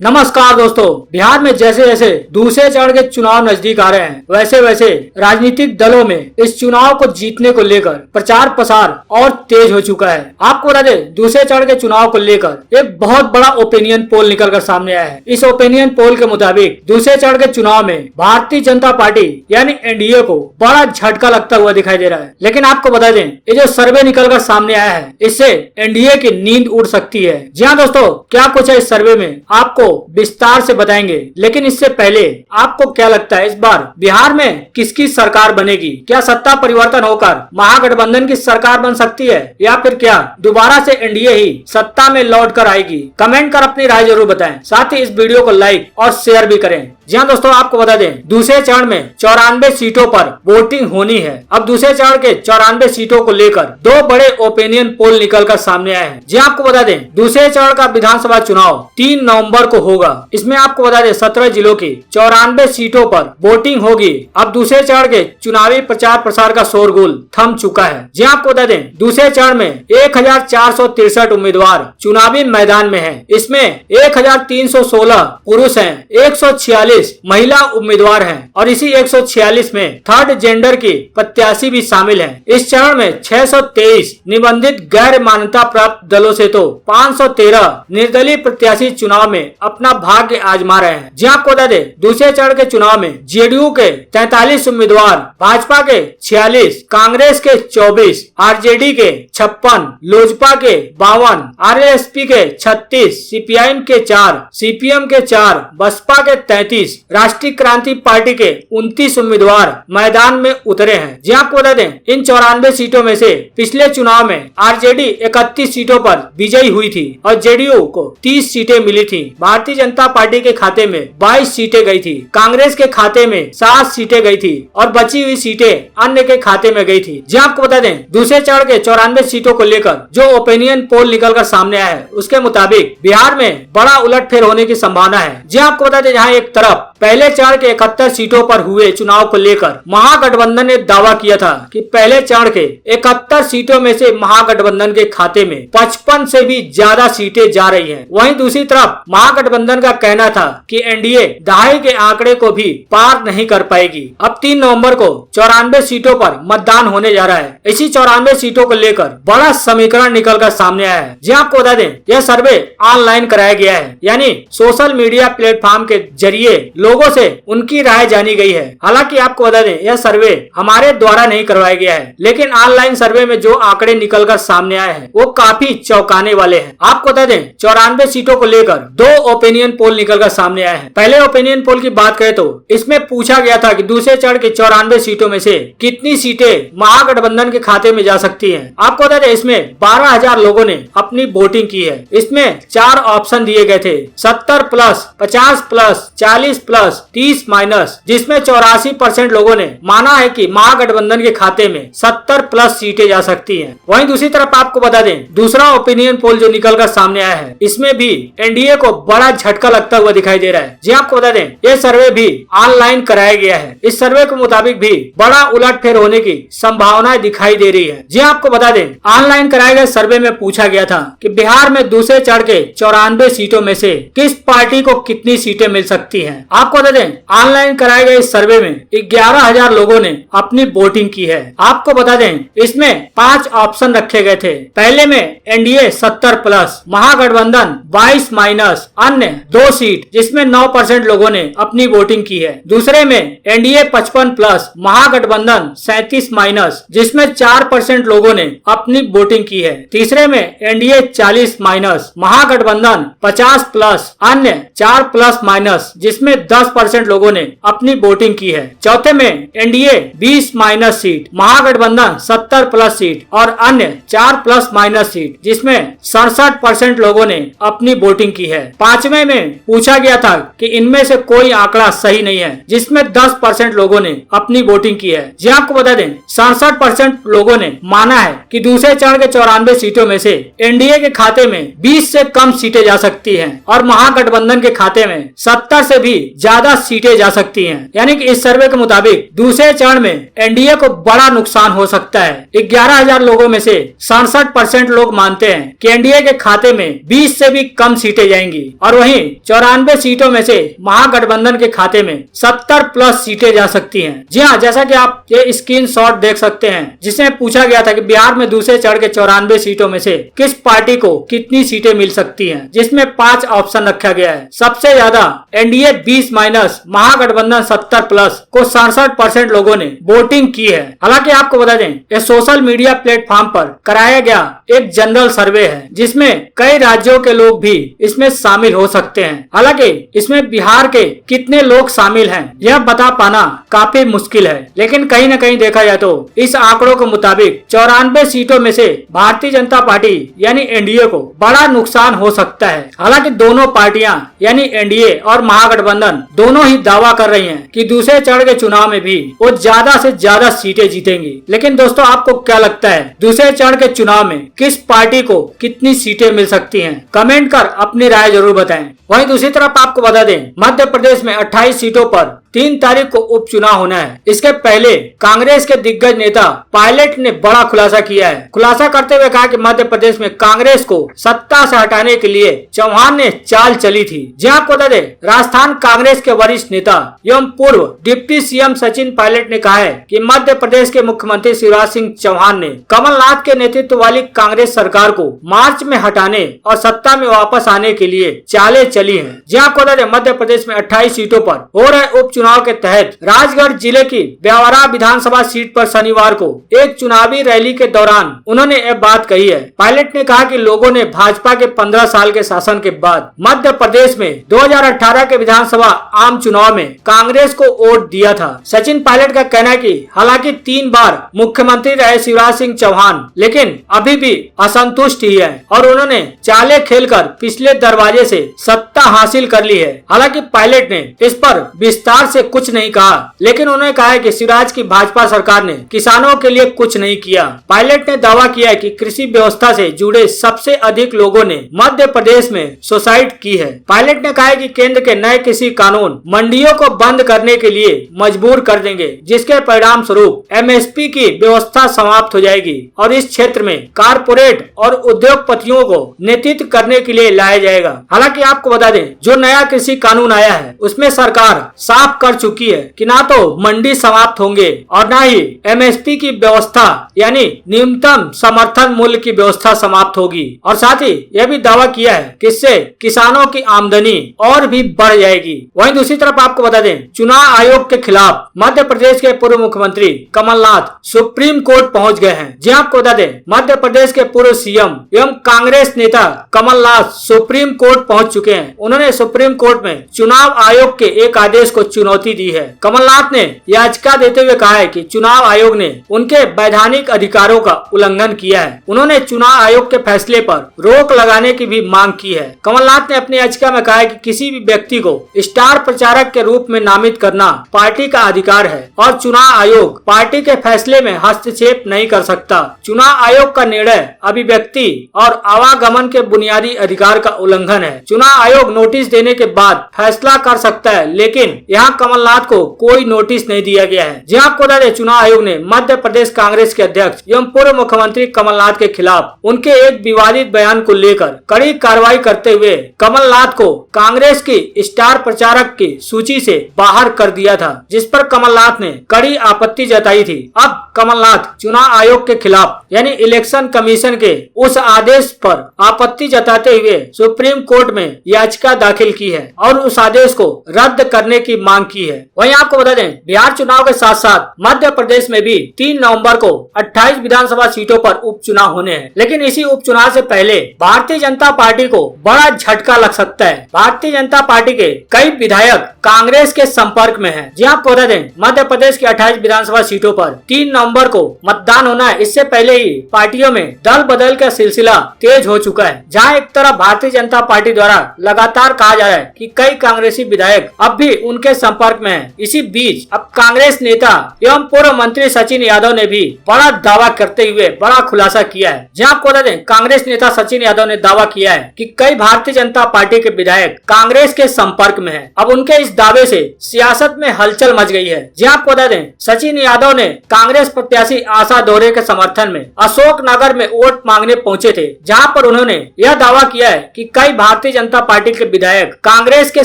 नमस्कार दोस्तों, बिहार में जैसे जैसे दूसरे चरण के चुनाव नजदीक आ रहे हैं वैसे वैसे राजनीतिक दलों में इस चुनाव को जीतने को लेकर प्रचार प्रसार और तेज हो चुका है। आपको बता दें, दूसरे चरण के चुनाव को लेकर एक बहुत बड़ा ओपिनियन पोल निकलकर सामने आया है। इस ओपिनियन पोल के मुताबिक दूसरे चरण के चुनाव में भारतीय जनता पार्टी यानी एनडीए को बड़ा झटका लगता हुआ दिखाई दे रहा है। लेकिन आपको बता दें, ये जो सर्वे निकलकर सामने आया है इससे एनडीए की नींद उड़ सकती है। जी हाँ दोस्तों, क्या कुछ है इस सर्वे में आपको विस्तार से बताएंगे। लेकिन इससे पहले आपको क्या लगता है इस बार बिहार में किसकी सरकार बनेगी? क्या सत्ता परिवर्तन होकर महागठबंधन की सरकार बन सकती है या फिर क्या दोबारा से एनडीए ही सत्ता में लौट कर आएगी? कमेंट कर अपनी राय जरूर बताएं। साथ ही इस वीडियो को लाइक और शेयर भी करें। जी हाँ दोस्तों, आपको बता दें, दूसरे चरण में 94 सीटों पर वोटिंग होनी है। अब दूसरे चरण के 94 सीटों को लेकर दो बड़े ओपिनियन पोल निकलकर सामने आए हैं। जी आपको बता दें, दूसरे चरण का विधानसभा चुनाव 3 नवंबर को होगा। इसमें आपको बता दें 17 जिलों की 94 सीटों पर वोटिंग होगी। अब दूसरे चरण के चुनावी प्रचार प्रसार का शोरगुल थम चुका है। जी आपको बता दें, दूसरे चरण में 1463 उम्मीदवार चुनावी मैदान में है। इसमें 1316 पुरुष है, 146 महिला उम्मीदवार हैं और इसी 146 में थर्ड जेंडर की प्रत्याशी भी शामिल हैं। इस चरण में 623 निबंधित गैर मान्यता प्राप्त दलों से तो 513 निर्दलीय प्रत्याशी चुनाव में अपना भाग्य आजमा रहे हैं। जी आपको बता दें, दूसरे चरण के चुनाव में जेडीयू के 43 उम्मीदवार, भाजपा के 46, कांग्रेस के 24, आरजेडी के 56, लोजपा के 52, आरएसपी के 36, सीपीआईएम के 4, सीपीएम के 4, बसपा के 33, राष्ट्रीय क्रांति पार्टी के 29 उम्मीदवार मैदान में उतरे हैं। जी आपको बता दें, इन 94 सीटों में से पिछले चुनाव में आरजेडी 31 सीटों पर विजयी हुई थी और जेडीयू को 30 सीटें मिली थी। भारतीय जनता पार्टी के खाते में 22 सीटें गई थी, कांग्रेस के खाते में 7 सीटें गई थी और बची हुई सीटें अन्य के खाते में गई थी। जी आपको बता दें, दूसरे चरण के 94 सीटों को लेकर जो ओपिनियन पोल निकलकर सामने आया है उसके मुताबिक बिहार में बड़ा उलटफेर होने की संभावना है। जी आपको बता दें, जहाँ एक तरफ पहले चरण के 71 सीटों पर हुए चुनाव को लेकर महागठबंधन ने दावा किया था कि पहले चरण के 71 सीटों में से महागठबंधन के खाते में 55 से भी ज्यादा सीटें जा रही हैं। वहीं दूसरी तरफ महागठबंधन का कहना था कि एनडीए दहाई के आंकड़े को भी पार नहीं कर पाएगी। अब 3 नवंबर को 94 सीटों पर मतदान होने जा रहा है। इसी 94 सीटों को लेकर बड़ा समीकरण निकलकर सामने आया है। जी आपको बता दें, यह सर्वे ऑनलाइन कराया गया है, यानी सोशल मीडिया प्लेटफॉर्म के जरिए लोगों से उनकी राय जानी गई है। हालांकि आपको बता दें, यह सर्वे हमारे द्वारा नहीं करवाया गया है, लेकिन ऑनलाइन सर्वे में जो आंकड़े निकलकर सामने आए हैं वो काफी चौंकाने वाले हैं। आपको बता दें, 94 सीटों को लेकर 2 ओपिनियन पोल निकलकर सामने आए हैं। पहले ओपिनियन पोल की बात करें तो इसमें पूछा गया था कि दूसरे चरण के 94 सीटों में से कितनी सीटें महागठबंधन के खाते में जा सकती है। आपको बता दें, इसमें 12,000 लोगों ने अपनी वोटिंग की है। इसमें 4 ऑप्शन दिए गए थे, 70 प्लस, 50 प्लस, 40 प्लस, 30 माइनस, जिसमें 84% लोगों ने माना है कि महागठबंधन के खाते में 70 प्लस सीटें जा सकती हैं। वहीं दूसरी तरफ आपको बता दें, दूसरा ओपिनियन पोल जो निकलकर सामने आया है इसमें भी एनडीए को बड़ा झटका लगता हुआ दिखाई दे रहा है। जी आपको बता दें, यह सर्वे भी ऑनलाइन कराया गया है। इस सर्वे के मुताबिक भी बड़ा उलटफेर होने की संभावनाएं दिखाई दे रही है। जी आपको बता दें, ऑनलाइन कराए गए सर्वे में पूछा गया था कि बिहार में दूसरे चरण के 94 सीटों में से किस पार्टी को कितनी सीटें मिल सकती हैं। आपको बता दें, ऑनलाइन कराए गए इस सर्वे में 11,000 लोगों ने अपनी वोटिंग की है। आपको बता दें, इसमें 5 ऑप्शन रखे गए थे। पहले में एनडीए 70 प्लस, महागठबंधन 22 माइनस, अन्य 2 सीट जिसमें 9% लोगों ने अपनी वोटिंग की है। दूसरे में एनडीए 55 प्लस, महागठबंधन 37 माइनस, जिसमें 4% लोगों ने अपनी वोटिंग की है। तीसरे में एनडीए 40 माइनस, महागठबंधन 50 प्लस, अन्य 4 प्लस माइनस, जिसमें 10% लोगों ने अपनी वोटिंग की है। चौथे में एनडीए 20 माइनस सीट, महागठबंधन 70 प्लस सीट और अन्य 4 प्लस माइनस सीट, जिसमें 67% लोगों ने अपनी वोटिंग की है। पांचवें में पूछा गया था कि इनमें से कोई आंकड़ा सही नहीं है, जिसमें 10% लोगों ने अपनी वोटिंग की है। जी आपको बता दें, 67% लोगों ने माना है कि दूसरे चरण के 94 सीटों में से एनडीए के खाते में 20 से कम सीटें जा सकती हैं और महागठबंधन के खाते में 70 से भी ज्यादा सीटें जा सकती हैं। यानी कि इस सर्वे के मुताबिक दूसरे चरण में एनडीए को बड़ा नुकसान हो सकता है। 11,000 लोगों में से 67% लोग मानते हैं कि एनडीए के खाते में 20 से भी कम सीटें जाएंगी और वहीं 94 सीटों में से महागठबंधन के खाते में 70 प्लस सीटें जा सकती हैं। जी हाँ, जैसा कि आप ये स्क्रीनशॉट देख सकते हैं जिसमें पूछा गया था कि बिहार में दूसरे चरण के 94 सीटों में से किस पार्टी को कितनी सीटें मिल सकती हैं, जिसमें 5 ऑप्शन रखा गया है। सबसे ज्यादा एनडीए 20 माइनस महागठबंधन 70 प्लस को 67% लोगों ने वोटिंग की है। हालांकि आपको बता दें यह सोशल मीडिया प्लेटफॉर्म पर कराया गया एक जनरल सर्वे है जिसमें कई राज्यों के लोग भी इसमें शामिल हो सकते हैं। हालांकि इसमें बिहार के कितने लोग शामिल हैं यह बता पाना काफी मुश्किल है, लेकिन कहीं न कहीं देखा जाए तो इस आंकड़ों के मुताबिक 94 सीटों में से भारतीय जनता पार्टी यानी एनडीए को बड़ा नुकसान हो सकता है। हालांकि दोनों पार्टियां यानी एनडीए और महागठबंधन दोनों ही दावा कर रही हैं कि दूसरे चरण के चुनाव में भी वो ज्यादा से ज्यादा सीटें जीतेंगी। लेकिन दोस्तों आपको क्या लगता है दूसरे चरण के चुनाव में किस पार्टी को कितनी सीटें मिल सकती हैं? कमेंट कर अपनी राय जरूर बताएं। वहीं दूसरी तरफ आपको बता दें मध्य प्रदेश में 28 सीटों पर 3 तारीख को उपचुनाव होना है। इसके पहले कांग्रेस के दिग्गज नेता पायलट ने बड़ा खुलासा किया है। खुलासा करते हुए कहा कि मध्य प्रदेश में कांग्रेस को सत्ता से हटाने के लिए चौहान ने चाल चली थी। जी आपको बता दें राजस्थान कांग्रेस के वरिष्ठ नेता एवं पूर्व डिप्टी सीएम सचिन पायलट ने कहा है कि मध्य प्रदेश के मुख्यमंत्री शिवराज सिंह चौहान ने कमलनाथ के नेतृत्व वाली कांग्रेस सरकार को मार्च में हटाने और सत्ता में वापस आने के लिए चालें चली हैं। जी आपको बता दें मध्य प्रदेश में 28 सीटों पर हो रहे उपचुनाव के तहत राजगढ़ जिले की ब्यावरा विधानसभा सीट पर शनिवार को एक चुनावी रैली के दौरान उन्होंने यह बात कही है। पायलट ने कहा कि लोगों ने भाजपा के 15 साल के शासन के बाद मध्य प्रदेश में 2018 के विधानसभा आम चुनाव में कांग्रेस को वोट दिया था। सचिन पायलट का कहना है कि हालांकि 3 बार मुख्यमंत्री रहे शिवराज सिंह चौहान लेकिन अभी भी असंतुष्ट ही है और उन्होंने चाले खेलकर पिछले दरवाजे से सत्ता हासिल कर ली है। हालांकि पायलट ने इस पर विस्तार से कुछ नहीं कहा, लेकिन उन्होंने कहा है कि शिवराज की भाजपा सरकार ने किसानों के लिए कुछ नहीं किया। पायलट ने दावा किया है कि कृषि व्यवस्था से जुड़े सबसे अधिक लोगों ने मध्य प्रदेश में सुसाइड की है। पायलट ने कहा है कि केंद्र के नए कृषि कानून मंडियों को बंद करने के लिए मजबूर कर देंगे, जिसके परिणाम स्वरूप एमएसपी की व्यवस्था समाप्त हो जाएगी और इस क्षेत्र में कारपोरेट और उद्योगपतियों को नेतृत्व करने के लिए लाया जाएगा। हालांकि आपको बता दें जो नया कृषि कानून आया है उसमें सरकार साफ कर चुकी है कि ना तो मंडी समाप्त होंगे और ना ही एमएसपी की व्यवस्था यानी न्यूनतम समर्थन मूल्य की व्यवस्था समाप्त होगी और साथ ही यह भी दावा किया है कि इससे किसानों की आमदनी और भी बढ़ जाएगी। वहीं दूसरी तरफ आपको बता दें चुनाव आयोग के खिलाफ मध्य प्रदेश के पूर्व मुख्यमंत्री कमलनाथ सुप्रीम कोर्ट पहुंच गए हैं। जी आपको बता दें मध्य प्रदेश के पूर्व सीएम एवं कांग्रेस नेता कमलनाथ सुप्रीम कोर्ट पहुंच चुके हैं। उन्होंने सुप्रीम कोर्ट में चुनाव आयोग के एक आदेश को चुनौती दी है। कमलनाथ ने याचिका देते हुए कहा है कि चुनाव आयोग ने उनके वैधानिक अधिकारों का उल्लंघन किया है। उन्होंने चुनाव आयोग के फैसले पर रोक लगाने की भी मांग की है। कमलनाथ ने अपनी याचिका में कहा है कि किसी भी व्यक्ति को स्टार प्रचारक के रूप में नामित करना पार्टी का अधिकार है और चुनाव आयोग पार्टी के फैसले में हस्तक्षेप नहीं कर सकता। चुनाव आयोग का निर्णय अभिव्यक्ति और आवागमन के बुनियादी अधिकार का उल्लंघन है। चुनाव आयोग नोटिस देने के बाद फैसला कर सकता है, लेकिन यहाँ कमलनाथ को कोई नोटिस नहीं दिया गया है। जी आपको बता दें चुनाव आयोग ने मध्य प्रदेश कांग्रेस के अध्यक्ष एवं पूर्व मुख्यमंत्री कमलनाथ के खिलाफ उनके एक विवादित बयान को लेकर कड़ी कार्रवाई करते हुए कमलनाथ को कांग्रेस की स्टार प्रचारक की सूची से बाहर कर दिया था, जिस पर कमलनाथ ने कड़ी आपत्ति जताई थी। अब कमलनाथ चुनाव आयोग के खिलाफ यानी इलेक्शन कमीशन के उस आदेश पर आपत्ति जताते हुए सुप्रीम कोर्ट में याचिका दाखिल की है और उस आदेश को रद्द करने की मांग की है। वहीं आपको बता दें बिहार चुनाव के साथ साथ मध्य प्रदेश में भी 3 नवंबर को 28 विधानसभा सीटों पर उपचुनाव होने हैं, लेकिन इसी उपचुनाव से पहले भारतीय जनता पार्टी को बड़ा झटका लग सकता है। भारतीय जनता पार्टी के कई विधायक कांग्रेस के संपर्क में हैं। जी आपको बता दें मध्य प्रदेश की 28 विधानसभा सीटों पर 3 नवंबर को मतदान होना है। इससे पहले ही पार्टियों में दल बदल का सिलसिला तेज हो चुका है, जहां एक तरफ भारतीय जनता पार्टी द्वारा लगातार कहा जा रहा है कि कई कांग्रेसी विधायक अब भी उनके संपर्क में हैं। इसी बीच अब कांग्रेस नेता एवं पूर्व मंत्री सचिन यादव ने भी बड़ा दावा करते हुए बड़ा खुलासा किया है। जहां आपको बता दें कांग्रेस नेता सचिन यादव ने दावा किया है कि कई भारतीय जनता पार्टी के विधायक कांग्रेस के संपर्क में हैं। अब उनके इस दावे से सियासत में हलचल मच गई है। जी आपको बता दें, सचिन यादव ने कांग्रेस प्रत्याशी आशा दोहरे के समर्थन में अशोकनगर में वोट मांगने पहुंचे थे, जहां पर उन्होंने यह दावा किया है कि कई भारतीय जनता पार्टी के विधायक कांग्रेस के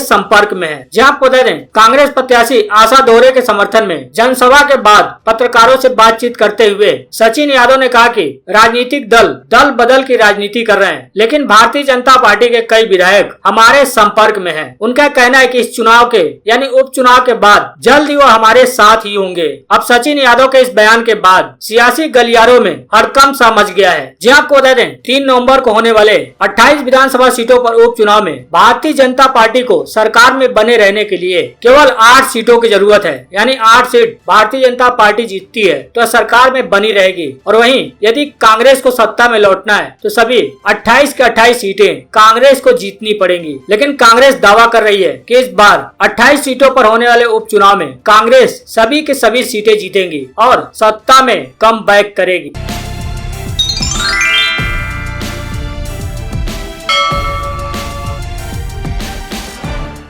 संपर्क में हैं। जी आपको बता दें, कांग्रेस प्रत्याशी आशा दोहरे के समर्थन में जनसभा के बाद पत्रकारों से बातचीत करते हुए सचिन यादव ने कहा कि राजनीतिक दल बदल की राजनीति कर रहे हैं, लेकिन भारतीय जनता पार्टी के कई विधायक हमारे संपर्क में हैं। उनका कहना है कि इस चुनाव के यानी उपचुनाव के बाद जल्द ही वो हमारे साथ ही होंगे। अब सचिन यादव के इस बयान के बाद सियासी गलियारों में हड़कंप सा मच गया है। जी आपको बता दें, 3 नवंबर को होने वाले 28 विधानसभा सीटों पर उपचुनाव में भारतीय जनता पार्टी को सरकार में बने रहने के लिए केवल 8 सीटों की जरूरत है, यानी 8 सीट भारतीय जनता पार्टी जीतती है तो सरकार में बनी रहेगी। और वहीं यदि कांग्रेस को सत्ता में लौटना है तो सभी 28 के 28 सीटें कांग्रेस को जीतनी पड़ेंगी। लेकिन कांग्रेस दावा कर रही है कि इस बार 28 सीटों पर होने वाले उपचुनाव में कांग्रेस सभी के सभी सीटें जीतेंगी और सत्ता में कम बैक करेगी।